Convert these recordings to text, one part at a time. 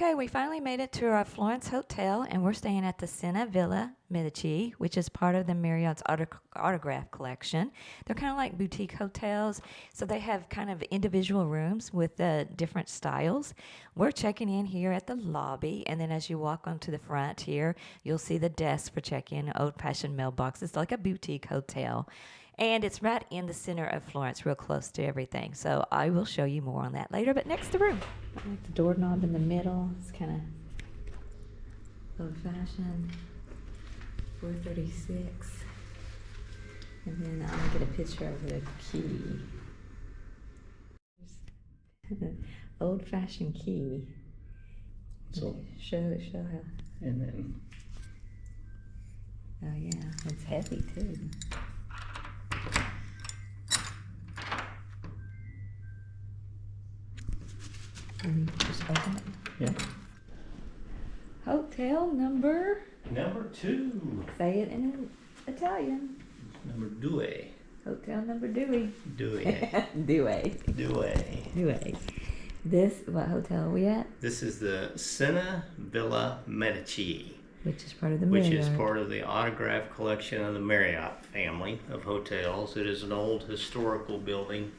Okay, we finally made it to our Florence hotel, and we're staying at the Sina Villa Medici, which is part of the Marriott's autograph collection. They're kind of like boutique hotels, so they have kind of individual rooms with different styles. We're checking in here at the lobby, and then as you walk onto the front here, you'll see the desk for check-in, old-fashioned mailbox. It's like a boutique hotel. And it's right in the center of Florence, real close to everything. So I will show you more on that later. But next, the room. I like the doorknob in the middle. It's kind of old-fashioned. 436. And then I'm going to get a picture of the key. Old-fashioned key. So Show how. and then Oh, yeah. It's heavy, too. And you just open it. yeah. Hotel number. Number 2. Say it in Italian. Number 2. Hotel number Dewey. 2. Dewey. 2. Dewey. This, what hotel are we at? This is the Sina Villa Medici, Which is part of the which Marriott. is part of the autograph collection of the Marriott family of hotels. It is an old historical building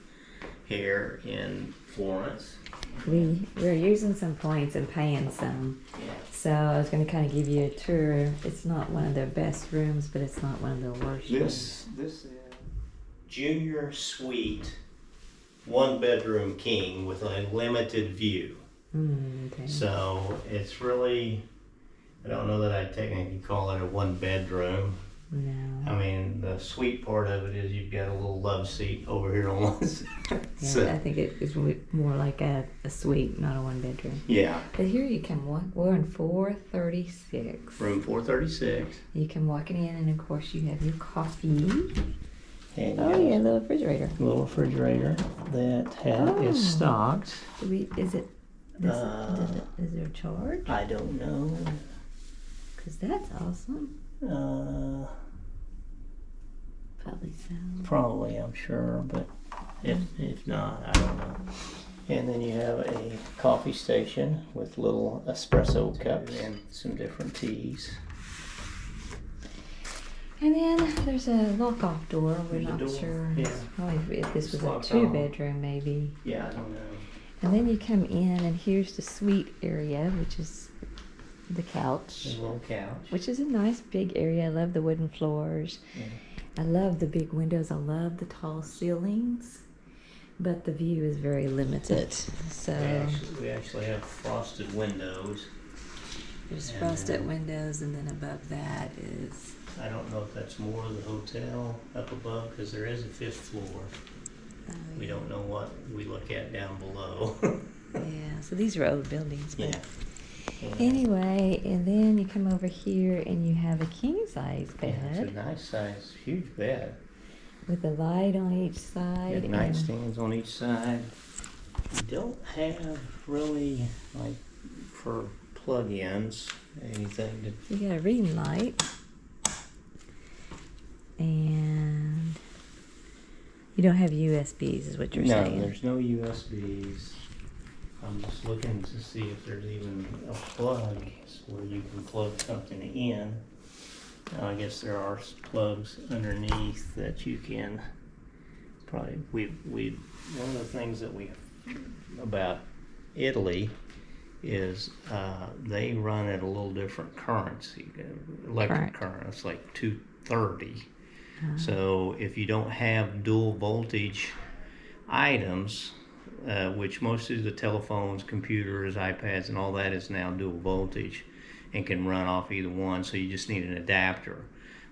here in Florence. We're using some points and paying some. Yeah. So I was going to kind of give you a tour. It's not one of their best rooms, but it's not one of the worst rooms. This is junior suite, 1-bedroom king with a limited view. Okay. So it's really, I don't know that I'd technically call it a 1-bedroom. No. I mean, the sweet part of it is you've got a little love seat over here on one side. Yeah, I think it is more like a suite, not a 1-bedroom. Yeah. But here you can walk. We're in 436. Room 436. You can walk in, and of course you have your coffee. And you Oh got yeah, a little refrigerator. a little refrigerator that Oh. is stocked. Is there a charge? I don't know. Cause that's awesome. Probably so. Probably, I'm sure, but if not, I don't know. And then you have a coffee station with little espresso cups and some different teas. And then there's a lock-off door. We're There's a not door, sure. yeah. Probably if this It's was a locked 2-bedroom, maybe. Yeah, I don't know. And then you come in, and here's the suite area, which is the couch, There's a little couch. which is a nice big area. I love the wooden floors. Yeah. I love the big windows. I love the tall ceilings, but the view is very limited. So We actually have frosted windows. there's and frosted then- windows, and then above that is I don't know if that's more of the hotel up above, because there is a 5th floor. We don't know what we look at down below. yeah. So these are old buildings. But Yeah. Anyway, and then you come over here, and you have a king size Yeah, it's a bed nice size, huge bed. with a light on each You side. have nightstands on each side. You don't have really, like, for plug-ins, anything to. You got a reading light, and you don't have USBs, is what you're No, saying. there's no USBs. I'm just looking to see if there's even a plug where you can plug something in. Now, I guess there are plugs underneath that you can probably. One of the things that we about Italy is they run at a little different currency, electric current. It's like 230. So if you don't have dual voltage items, which most of the telephones, computers, iPads, and all that is now dual voltage and can run off either one, so you just need an adapter.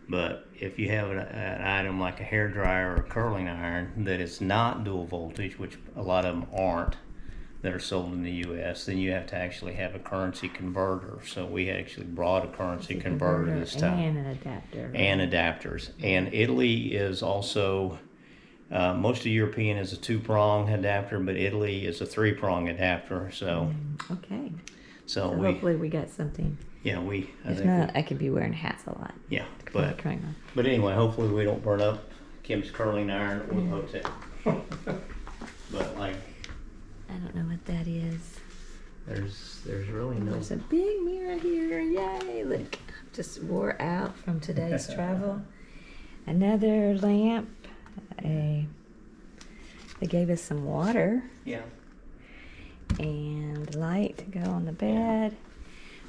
But if you have an item like a hairdryer or a curling iron that is not dual voltage, which a lot of them aren't, that are sold in the U.S., then you have to actually have a currency converter. So we actually brought a currency converter this time. And an adapter. And adapters. And Italy is also, most of European is a 2-prong adapter, but Italy is a 3-prong adapter. So, Okay. so Hopefully we got something. I If think not, I could be wearing hats a lot. yeah, But but anyway, hopefully we don't burn up Kim's curling iron or the hotel. But like, I don't know what that is. There's really no. There's a big mirror here. Yay! Look, just wore out from today's travel. Another lamp. They gave us some water Yeah. and light to go on the bed.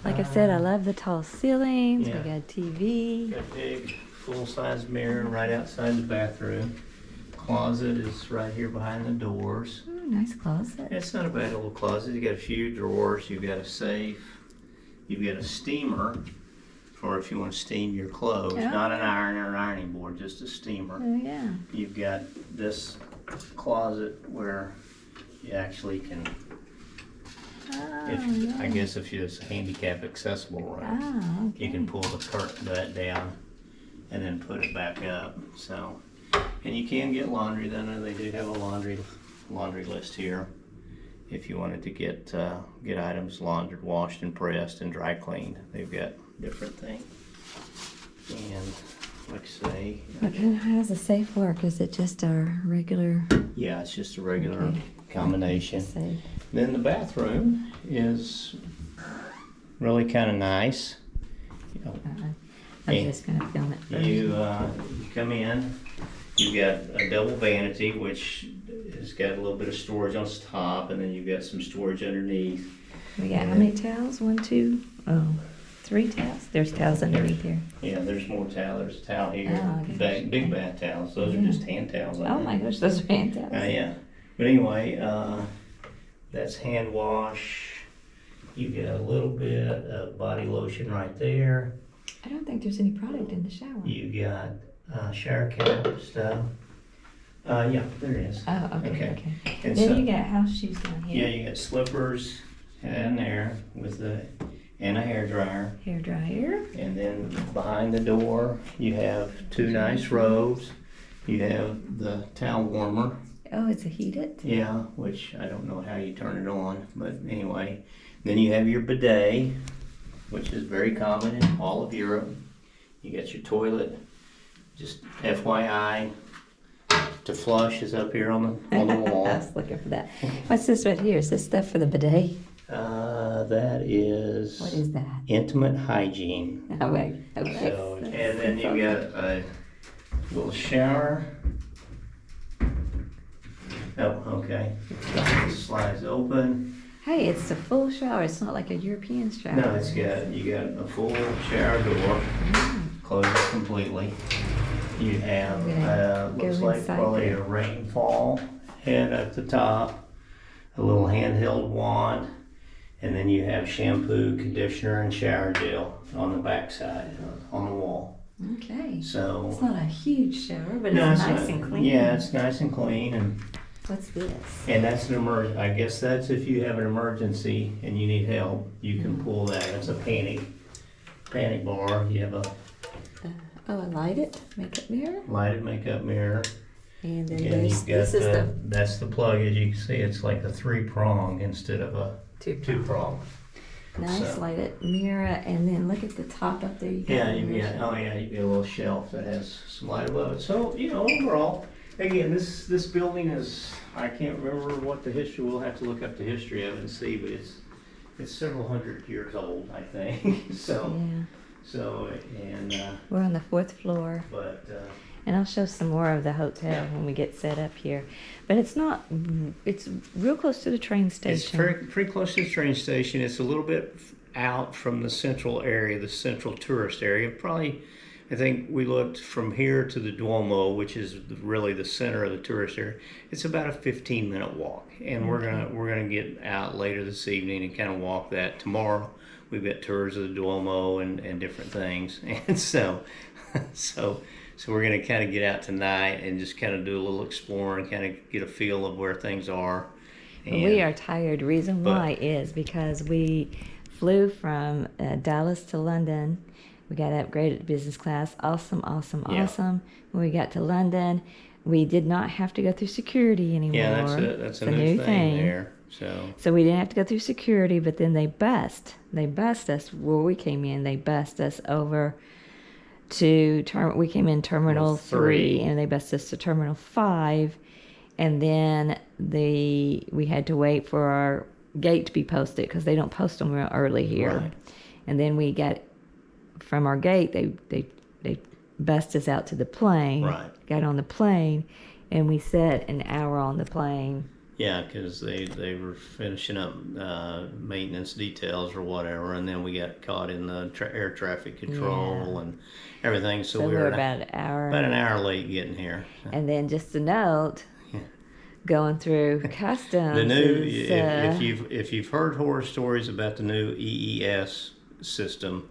Like I said, I love the tall ceilings. Yeah. We got a TV. Got a big full-size mirror right outside the bathroom. Closet is right here behind the doors. Ooh, nice closet. It's not a bad little closet. You got a few drawers. You've got a safe. You've got a steamer for if you want to steam your clothes. Oh. Not an iron or an ironing board, just a steamer. Oh yeah. You've got this closet where you actually can, Oh, I guess if it's handicap accessible room, Oh, okay. you can pull the curtain that down and then put it back up. So, and you can get laundry done. They do have a laundry list here. If you wanted to get items laundered, washed, and pressed, and dry cleaned, they've got different things. And like I say, Okay, how does the safe work? Is it just our regular yeah, it's just a regular Okay. combination. safe? Then the bathroom is really kind of nice. You know, I'm Yeah. just gonna film it first. you come in, you've got a double vanity, which has got a little bit of storage on its top, and then you've got some storage underneath. We got how many towels? 1, 2, 3 towels. There's towels underneath here. Yeah, there's more towel. There's a towel here. Oh, okay. Big bath towels. Those are Yeah. just hand towels. Oh my gosh, those are hand towels. Yeah. But anyway, that's hand wash. You got a little bit of body lotion right there. I don't think there's any product in the shower. You got shower cap stuff. Yeah, there is. Oh, okay, Okay. okay. And Then so, you got house shoes down yeah, here. you got slippers in there and a hair dryer. Hair dryer. And then behind the door, you have 2 nice robes. You have the towel warmer. Oh, it's a heated. Yeah, which I don't know how you turn it on, but anyway. Then you have your bidet, which is very common in all of Europe. You got your toilet. Just FYI, to flush is up here on the I wall. was looking for that. What's this right here? Is this stuff for the bidet? That is What is that? intimate hygiene. Oh, wait. Okay. So, and then you got a little shower. Oh, okay. This slides open. Hey, it's a full shower. It's not like a European shower. No, you got a full shower door, closes completely. You have Go looks like inside probably there. a rainfall head at the top, a little handheld wand, and then you have shampoo, conditioner, and shower gel on the back side on the wall. Okay. So It's not a huge shower, but no, it's it's nice not- and clean. Yeah, it's nice and clean, and What's this? that's an I guess that's if you have an emergency and you need help, you can pull that. It's a panic bar. You have a Oh, a lighted makeup mirror. lighted makeup mirror, And then and there's, you've got this is the that's the plug. As you can see, it's like a 3-prong instead of a 2-prong. nice So- lighted mirror. And then look at the top up there. You got Yeah, a you mirror. got you got a little shelf that has some light above it. So overall, again, this building is, I can't remember what the history. We'll have to look up the history of it and see, but it's several hundred years old, I think. Yeah. And We're on the 4th floor. but And I'll show some more of the hotel when we get set up here. But it's not, it's real close to the train station. it's pretty close to the train station. It's a little bit out from the central area, the central tourist area. Probably, I think we looked from here to the Duomo, which is really the center of the tourist area. It's about a 15-minute walk, and we're gonna get out later this evening and kind of walk that tomorrow. We've got tours of the Duomo and different things, and so we're gonna kind of get out tonight and just kind of do a little exploring, kind of get a feel of where things are. We are tired. Reason but- why is because we flew from Dallas to London. We got upgraded to business class. Awesome. Yeah. When we got to London, we did not have to go through security anymore. Yeah, that's It's a new thing there. So we didn't have to go through security, but then they bussed us where we came in. They bussed us over to we came in Terminal 3, and they bussed us to Terminal 5, and then we had to wait for gate to be posted because they don't post them real early here. Right. And then we got from our gate, they bussed us out to the plane. Right. Got on the plane, and we sat an hour on the plane. Yeah, because they were finishing up maintenance details or whatever, and then we got caught in the air traffic control Yeah. and everything. So So we we were were about an hour. about an hour late getting here. And then just a note, going through customs. The new, is, if you've heard horror stories about the new EES system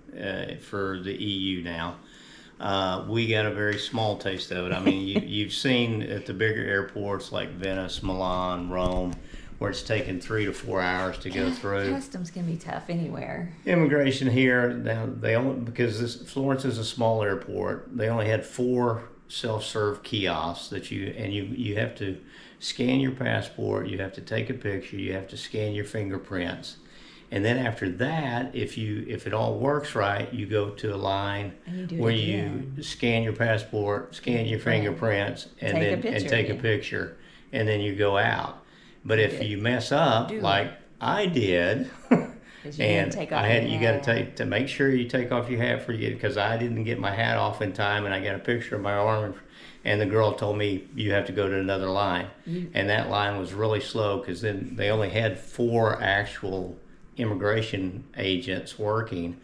for the EU now, we got a very small taste of it. I mean, you've seen at the bigger airports like Venice, Milan, Rome, where it's taken 3 to 4 hours to go through. Customs can be tough anywhere. Immigration here, now they only, because Florence is a small airport, they only had 4 self-serve kiosks that you have to scan your passport, you have to take a picture, you have to scan your fingerprints. And then after that, if it all works right, you go to a line where you scan your passport, scan your fingerprints, and take a picture, and then you go out. But if you mess up, like I did, and you got to make sure you take off your hat because I didn't get my hat off in time, and I got a picture of my arm, and the girl told me you have to go to another line, and that line was really slow because then they only had 4 actual immigration agents working.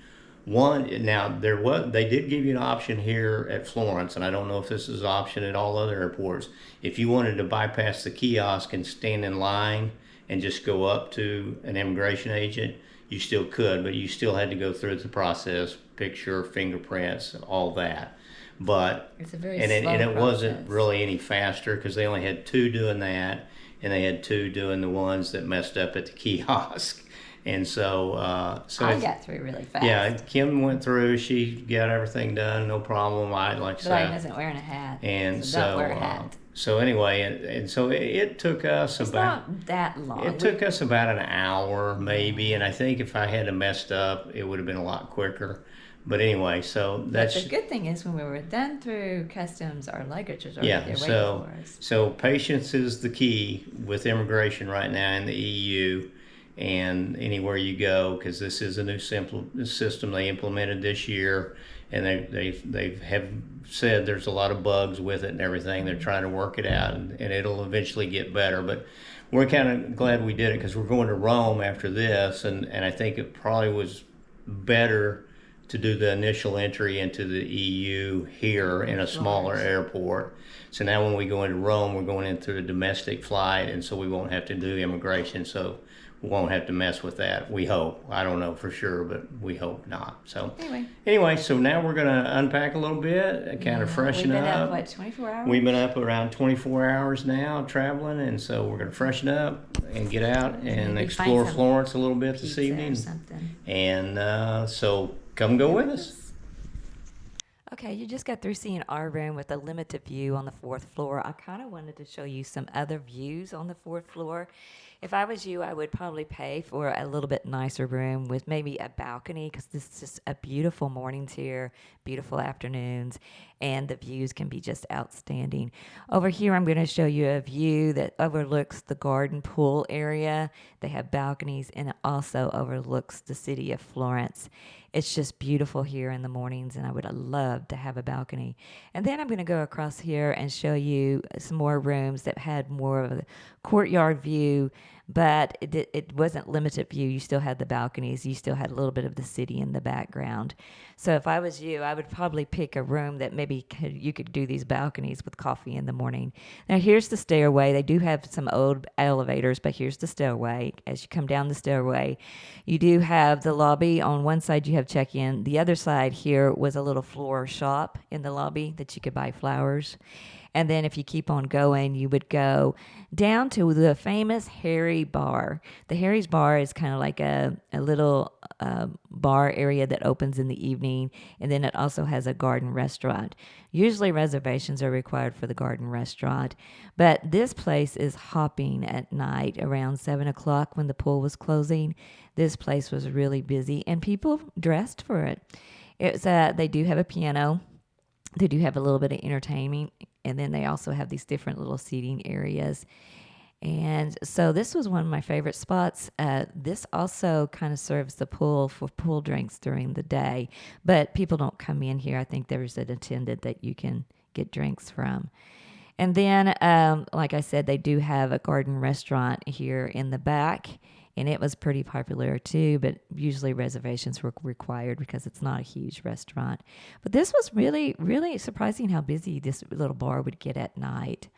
One, now they did give you an option here at Florence, and I don't know if this is an option at all other airports. If you wanted to bypass the kiosk and stand in line and just go up to an immigration agent, you still could, but you still had to go through the process, picture, fingerprints, all that. But it's a very and slow it process. Wasn't really any faster because they only had 2 doing that, and they had 2 doing the ones that messed up at the kiosk. And so I got through really fast. Yeah, Kim went through. She got everything done, no problem. I But I wasn't wearing a hat. And so don't wear a hat. So anyway, and so it took us not that long. It took us about an hour maybe, and I think if I had messed up, it would have been a lot quicker. But anyway, so that's. But the good thing is when we were done through customs, our luggage was already there waiting for us. So patience is the key with immigration right now in the EU. And anywhere you go, because this is a new system they implemented this year, and they have said there's a lot of bugs with it and everything. They're trying to work it out, and it'll eventually get better. But we're kind of glad we did it because we're going to Rome after this, and I think it probably was better to do the initial entry into the EU here in a smaller airport. So now when we go into Rome, we're going in through a domestic flight, and so we won't have to do immigration. So we won't have to mess with that. We hope. I don't know for sure, but we hope not. So anyway, so now we're going to unpack a little bit, kind of freshen up. We've been up, what, 24 hours? We've been up around 24 hours now traveling, and so we're going to freshen up and get out and explore Florence a little bit this evening. And so come go with us. Okay, you just got through seeing our room with a limited view on the 4th floor. I kind of wanted to show you some other views on the 4th floor. If I was you, I would probably pay for a little bit nicer room with maybe a balcony because this is just a beautiful mornings here, beautiful afternoons, and the views can be just outstanding. Over here, I'm going to show you a view that overlooks the garden pool area. They have balconies, and it also overlooks the city of Florence. It's just beautiful here in the mornings, and I would love to have a balcony. And then I'm going to go across here and show you some more rooms that had more of a courtyard view, but it wasn't limited view. You still had the balconies. You still had a little bit of the city in the background. So if I was you, I would probably pick a room that maybe you could do these balconies with coffee in the morning. Now, here's the stairway. They do have some old elevators, but here's the stairway. As you come down the stairway, you do have the lobby. On one side, you have check-in. The other side here was a little floral shop in the lobby that you could buy flowers. And then if you keep on going, you would go down to the famous Harry Bar. The Harry's Bar is kind of like a little bar area that opens in the evening, and then it also has a garden restaurant. Usually reservations are required for the garden restaurant, but this place is hopping at night around 7 o'clock when the pool was closing. This place was really busy, and people dressed for it. They do have a piano. They do have a little bit of entertainment, and then they also have these different little seating areas. And so this was one of my favorite spots. This also kind of serves the pool for pool drinks during the day, but people don't come in here. I think there's an attendant that you can get drinks from. And then, like I said, they do have a garden restaurant here in the back, and it was pretty popular too, but usually reservations were required because it's not a huge restaurant. But this was really, really surprising how busy this little bar would get at night.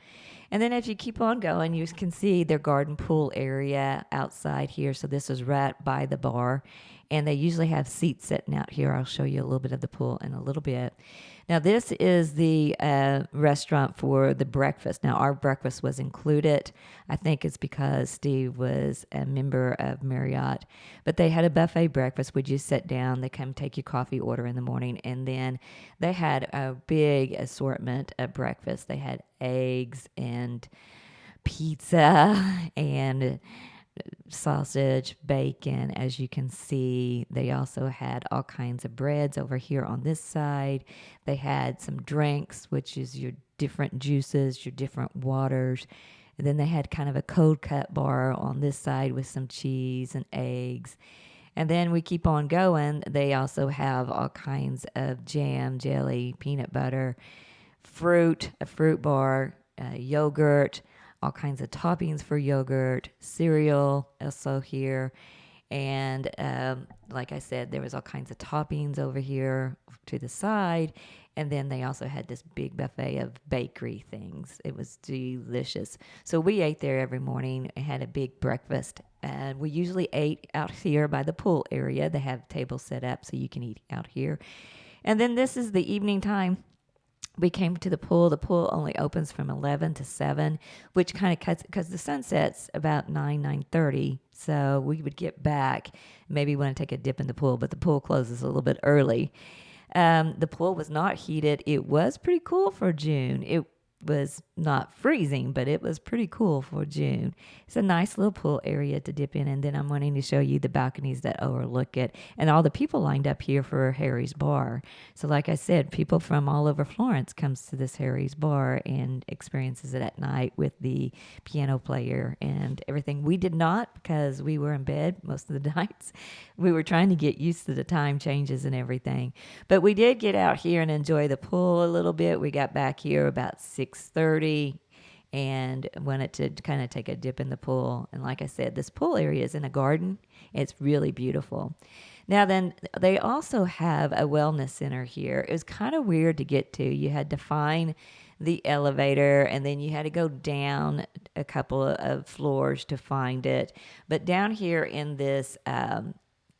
And then if you keep on going, you can see their garden pool area outside here. So this is right by the bar. And they usually have seats sitting out here. I'll show you a little bit of the pool in a little bit. Now, this is the restaurant for the breakfast. Now, our breakfast was included. I think it's because Steve was a member of Marriott. But they had a buffet breakfast where you sit down, they come take your coffee order in the morning, and then they had a big assortment of breakfast. They had eggs and pizza and sausage, bacon, as you can see. They also had all kinds of breads over here on this side. They had some drinks, which is your different juices, your different waters. And then they had kind of a cold cut bar on this side with some cheese and eggs. And then we keep on going. They also have all kinds of jam, jelly, peanut butter, fruit, a fruit bar, yogurt, all kinds of toppings for yogurt, cereal also here. And like I said, there was all kinds of toppings over here to the side. And then they also had this big buffet of bakery things. It was delicious. So we ate there every morning and had a big breakfast. And we usually ate out here by the pool area. They have tables set up so you can eat out here. And then this is the evening time. We came to the pool. The pool only opens from 11 to 7, which kind of cuts because the sun sets about 9:30. So we would get back, maybe want to take a dip in the pool, but the pool closes a little bit early. The pool was not heated. It was pretty cool for June. It was not freezing, but it was pretty cool for June. It's a nice little pool area to dip in. And then I'm wanting to show you the balconies that overlook it and all the people lined up here for Harry's Bar. So like I said, people from all over Florence comes to this Harry's Bar and experiences it at night with the piano player and everything. We did not because we were in bed most of the nights. We were trying to get used to the time changes and everything. But we did get out here and enjoy the pool a little bit. We got back here about 6:30 and wanted to kind of take a dip in the pool. And like I said, this pool area is in a garden. It's really beautiful. Now then, they also have a wellness center here. It was kind of weird to get to. You had to find the elevator and then you had to go down a couple of floors to find it. But down here in this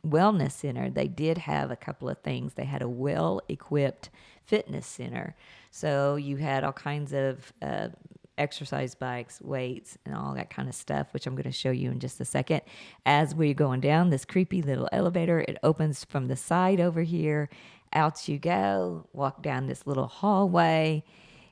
wellness center, they did have a couple of things. They had a well-equipped fitness center. So you had all kinds of exercise bikes, weights, and all that kind of stuff, which I'm going to show you in just a second. As we're going down this creepy little elevator, it opens from the side over here. Out you go, walk down this little hallway,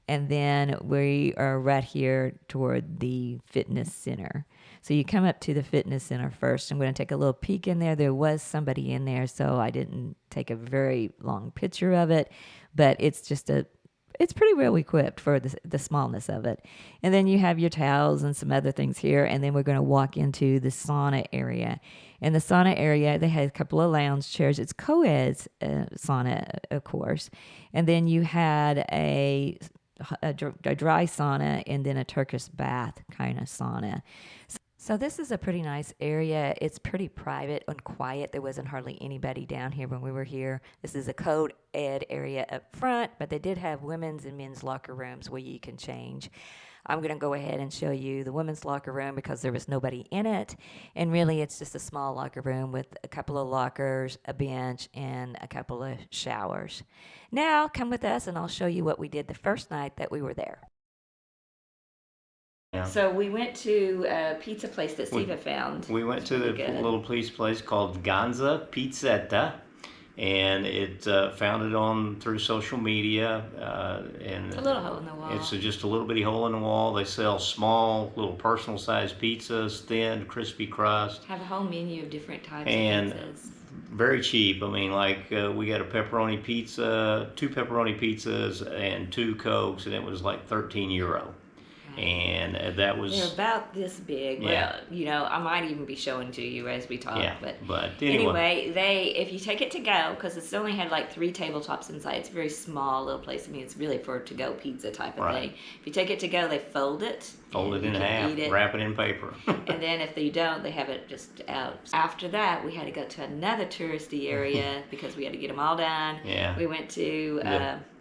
and then we are right here toward the fitness center. So you come up to the fitness center first. I'm going to take a little peek in there. There was somebody in there, so I didn't take a very long picture of it, but it's pretty well equipped for the smallness of it. And then you have your towels and some other things here. And then we're going to walk into the sauna area. In the sauna area, they had a couple of lounge chairs. It's co-ed sauna, of course. And then you had a dry sauna and then a Turkish bath kind of sauna. So this is a pretty nice area. It's pretty private and quiet. There wasn't hardly anybody down here when we were here. This is a co-ed area up front, but they did have women's and men's locker rooms where you can change. I'm going to go ahead and show you the women's locker room because there was nobody in it. And really, it's just a small locker room with a couple of lockers, a bench, and a couple of showers. Now, come with us and I'll show you what we did the first night that we were there. Yeah. So we went to a pizza place that Steve had found. We went to the little place called Ganza Pizzetta, and it found it on through social media. And It's a little hole in the wall. It's just a little bitty hole in the wall. They sell small, little personal-sized pizzas, thin, crispy crust. Have a whole menu of different types and of pizzas. Very cheap. I mean, like we got a pepperoni pizza, 2 pepperoni pizzas, and 2 Cokes, and it was like €13. And that was... They're about this big. Yeah. Well, I might even be showing to you as we talk. Yeah, But anyway, if you take it to go, because it's only had like 3 tabletops inside. It's a very small little place. I mean, it's really for to-go pizza type of thing. If you take it to go, they fold it. Fold it in half, wrap it in paper. And then if you don't, they have it just out. After that, we had to go to another touristy area because we had to get them all done. Yeah. We went to...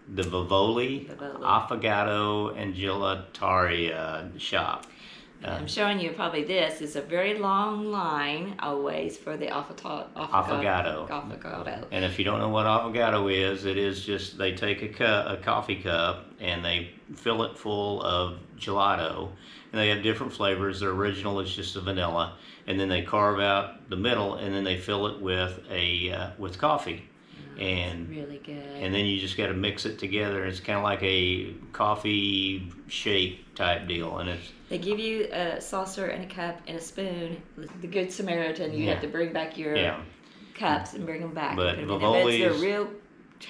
the Vivoli Affogato and Gelateria shop. I'm showing you probably this. It's a very long line always for the Affogato. And if you don't know what affogato is, it is just they take a coffee cup and they fill it full of gelato. And they have different flavors. The original is just a vanilla. And then they carve out the middle and then they fill it with with coffee. And it's really good. And then you just got to mix it together. It's kind of like a coffee shake type deal, and they give you a saucer and a cup and a spoon. The Good Samaritan, you have to bring back your cups and bring them back. But Vivoli's, they're real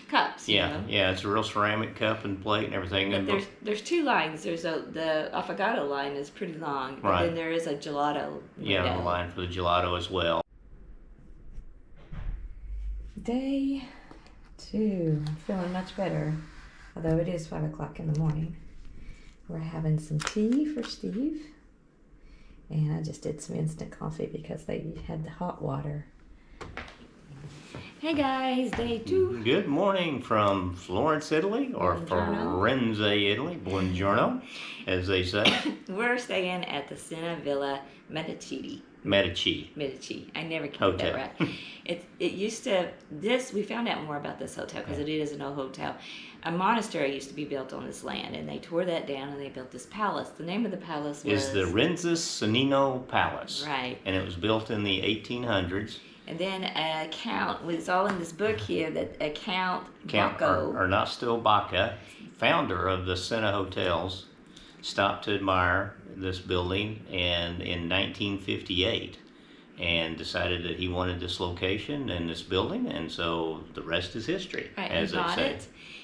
cups. Yeah, it's a real ceramic cup and plate and everything. But there's 2 lines. There's the affogato line is pretty long, but then there is a gelato. Yeah, a line for the gelato as well. Day 2. I'm feeling much better, although it is 5 o'clock in the morning. We're having some tea for Steve, and I just did some instant coffee because they had the hot water. Hey guys, day 2. Good morning from Florence, Italy, or Firenze, Italy. Buongiorno, as they say. We're staying at the Sina Villa Medici. I never can get that right. It used to, we found out more about this hotel because it is an old hotel. A monastery used to be built on this land, and they tore that down and they built this palace. The name of the palace was... is the Renzo Sannino Palace. Right. And it was built in the 1800s. And then Count, was all in this book here, that Count Bacco. Ernesto Bacca, founder of the Sina Hotels, stopped to admire this building and in 1958 and decided that he wanted this location and this building, and so the rest is history, as they say.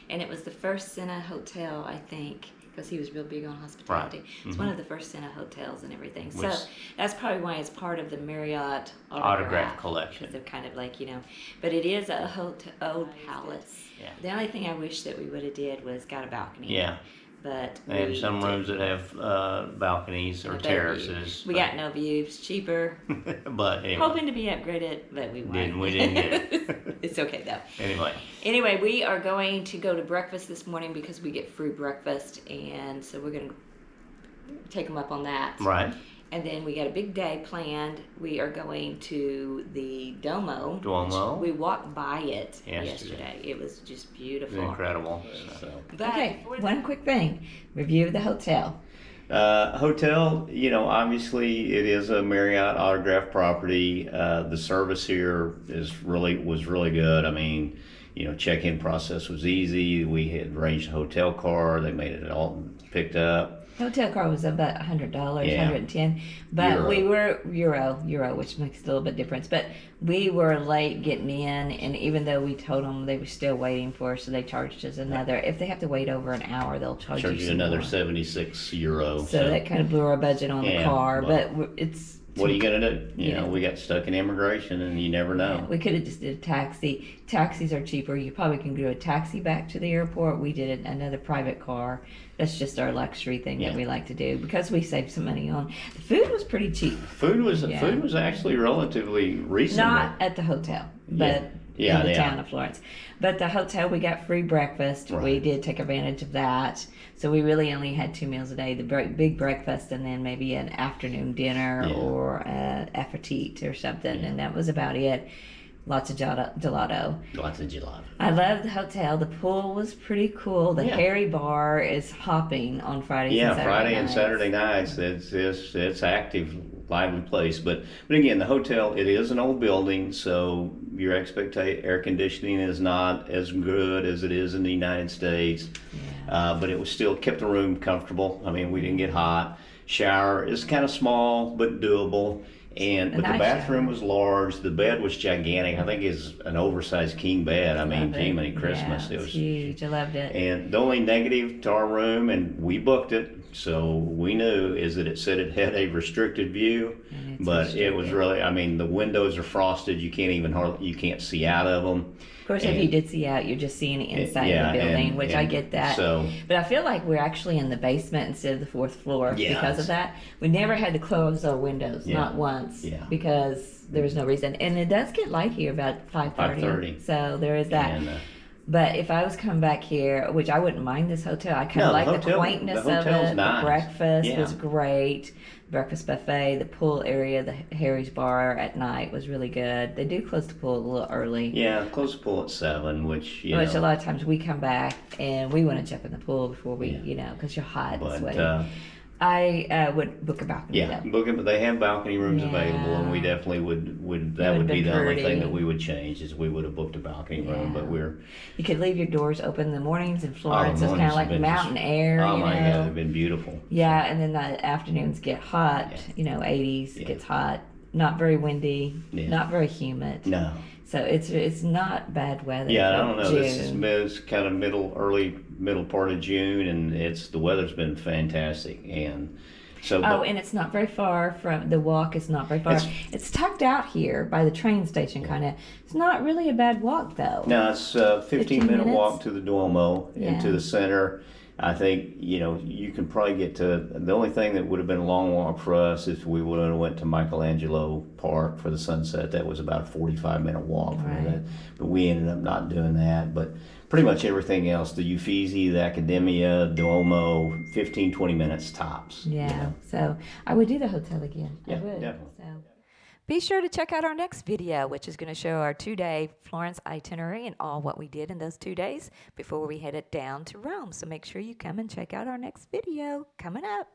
And it was the first Sina hotel, I think, because he was real big on hospitality. It's one of the first Sina hotels and everything. So that's probably why it's part of the Marriott autograph collection. They're kind of like, but it is a old palace. Yeah. The only thing I wish that we would have did was got a balcony. Yeah. But they have some rooms that have balconies or terraces. We got no views, cheaper. But anyway. Hoping to be upgraded, but we weren't. We didn't get it. It's okay though. Anyway, we are going to go to breakfast this morning because we get free breakfast, and so we're going to take them up on that. Right. And then we got a big day planned. We are going to the Duomo. We walked by it yesterday. It was just beautiful. Incredible. Okay, one quick thing. Review of the hotel. Hotel, obviously it is a Marriott autograph property. The service here was really good. I mean, check-in process was easy. We had arranged a hotel car. They made it all picked up. Hotel car was about $100, $110, but we were euro, which makes a little bit difference. But we were late getting in, and even though we told them, they were still waiting for us, so they charged us another. If they have to wait over an hour, they'll charge you another more. €76. So that kind of blew our budget on the car, but it's. What are you going to do? We got stuck in immigration, and you never know. We could have just did a taxi. Taxis are cheaper. You probably can do a taxi back to the airport. We did another private car. That's just our luxury thing that we like to do because we saved some money on. The food was pretty cheap. Food was actually relatively reasonable. Not at the hotel, but in the town of Florence. But the hotel, we got free breakfast. Right. We did take advantage of that. So we really only had 2 meals a day, the big breakfast and then maybe an afternoon dinner or aperitif or something, and that was about it. Lots of gelato. I love the hotel. The pool was pretty cool. The Harry Bar is hopping on Fridays and Saturday nights. Friday and Saturday nights. It's active, lively place. But again, the hotel, it is an old building, so your air conditioning is not as good as it is in the United States. But it was still kept the room comfortable. I mean, we didn't get hot. Shower is kind of small but doable. But the nice bathroom shower. was large. The bed was gigantic. I think it's an oversized king bed. I mean, Love it. Jiminy Christmas. Yeah, It it's was huge. I loved it. and the only negative to our room, and we booked it, so we knew, is that it said it had a restricted view, And it's but it was restricted. really, I mean, the windows are frosted. You can't even hardly, you can't see out of them. Of course, if you did see out, you're just seeing the inside yeah, of the building, and- which I and get that. so- But I feel like we're actually in the basement instead of the fourth floor Yeah, because of that. We never had to close our windows, Yeah. not once, Yeah. because there was no reason. And it does get light here about 5:30. 5:30. So there is that. And, But if I was coming back here, which I wouldn't mind this hotel, I kind No, of the like the hotel- quaintness the of hotel's it. nice. The breakfast Yeah. was great. Breakfast buffet, the pool area, the Harry's bar at night was really good. They do close the pool a little early. yeah, close the pool at 7, which, you Which know. a lot of times we come back and we want to jump in the pool before we, Yeah. because you're hot and But, sweaty. I would book a balcony yeah, though. book it, but they have balcony rooms Yeah. available, and we definitely would that It would would've be been the only pretty. thing that we would change, is we would have booked a balcony room, Yeah. but we're, You could leave your doors open in the mornings in Florence. It's kind mornings of like have been mountain just- air, oh you my know. God, they've been beautiful. Yeah, and then the afternoons get hot, Yeah. 80s, Yeah. it gets hot. Not very windy, Yeah. not very humid. No. So it's not bad weather. Yeah, I for don't know. This is June. it's kind of early middle part of June, and the weather's been fantastic, and so. Oh, but- and it's not very far from the walk. Is not very far. It's- It's tucked out here by the train station, kind of. It's not really a bad walk though. No, it's a 15-minute minutes? walk to the Duomo, Yeah. into the center. I think, you can probably get to, the only thing that would have been a long walk for us if we would have went to Michelangelo Park for the sunset. That was about a 45-minute walk from Right. that. But we ended up not doing that. But pretty much everything else, the Uffizi, the Accademia, Duomo, 15, 20 minutes tops. Yeah. So I would do the hotel again. Yeah, I would. definitely. So. Be sure to check out our next video, which is going to show our 2-day Florence itinerary and all what we did in those 2 days before we headed down to Rome. So make sure you come and check out our next video coming up.